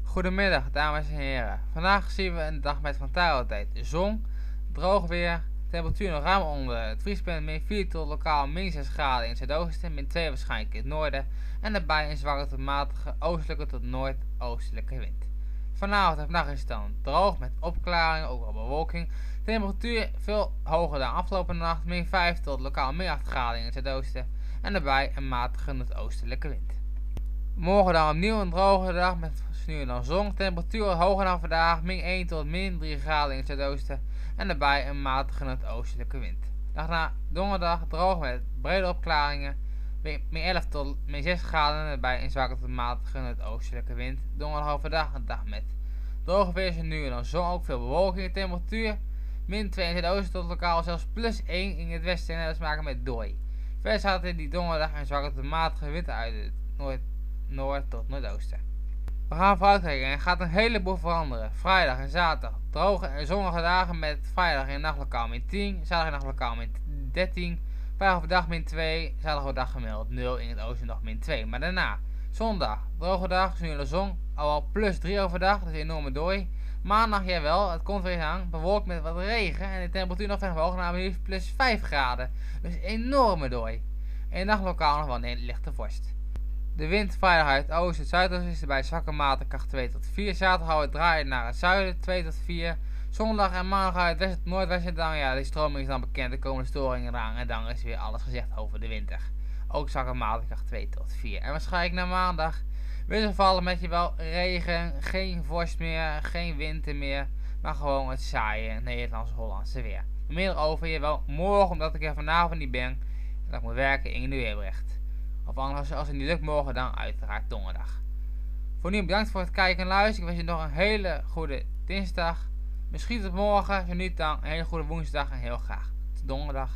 Goedemiddag dames en heren. Vandaag zien we een dag met frontaaltijd. Zon, droog weer, temperatuur nog ruim onder het vriespunt, min 4 tot lokaal min 6 graden in het zuidoosten, min 2 waarschijnlijk in het noorden en daarbij een zwakke tot matige oostelijke tot noordoostelijke wind. Vanavond en vannacht is het dan droog met opklaringen, ook wel bewolking. Temperatuur veel hoger dan afgelopen nacht, min 5 tot lokaal min 8 graden in het zuidoosten en daarbij een matige noordoostelijke wind. Morgen dan opnieuw een droge dag met nu en dan zon. Temperatuur hoger dan vandaag, min 1 tot min 3 graden in het zuidoosten en daarbij een matige noordoostelijke wind. Daarna donderdag droog met brede opklaringen, min 11 tot min 6 graden en daarbij een zwakke tot matige noordoostelijke wind. Donderdag overdag een dag met droge weer, nu en dan zon, ook veel bewolking. Temperatuur min 2 in het zuidoosten tot lokaal zelfs plus 1 in het westen en dat is te maken met dooi. Verder staat in die donderdag een zwakke tot matige wind uit het noord tot noordoosten. We gaan vooruitkijken en er gaat een heleboel veranderen. Vrijdag en zaterdag droge en zonnige dagen met vrijdag in nacht lokaal min 10, zaterdag in nacht lokaal min 13, vrijdag overdag min 2, zaterdag overdag gemiddeld 0, in het oosten nog min 2. Maar daarna, zondag, droge dag, nu in de zon, al plus 3 overdag, dat is een enorme dooi. Maandag jawel, het komt weer aan, bewolkt met wat regen en de temperatuur nog verder hoog, namelijk plus 5 graden. Dus enorme dooi. En nacht lokaal nog wel een lichte vorst. De wind vrijdag uit het oosten, het zuidoosten is er bij zwakke mate kracht 2 tot 4. Zaterdag houdt het draaien naar het zuiden 2 tot 4. Zondag en maandag uit het westen tot noordwesten. Dan ja, die stroming is dan bekend. Er komen storingen eraan en dan is weer alles gezegd over de winter. Ook zwakke mate kracht 2 tot 4. En waarschijnlijk na maandag wisselvallen met je wel regen, geen vorst meer, geen winter meer. Maar gewoon het saaie Nederlands-Hollandse weer. Meer over je wel morgen, omdat ik er vanavond niet ben. En dat ik moet werken in de Weerbericht. Of anders, als het niet lukt, morgen dan uiteraard donderdag. Voor nu bedankt voor het kijken en luisteren. Ik wens je nog een hele goede dinsdag. Misschien tot morgen, zo niet dan een hele goede woensdag en heel graag tot donderdag.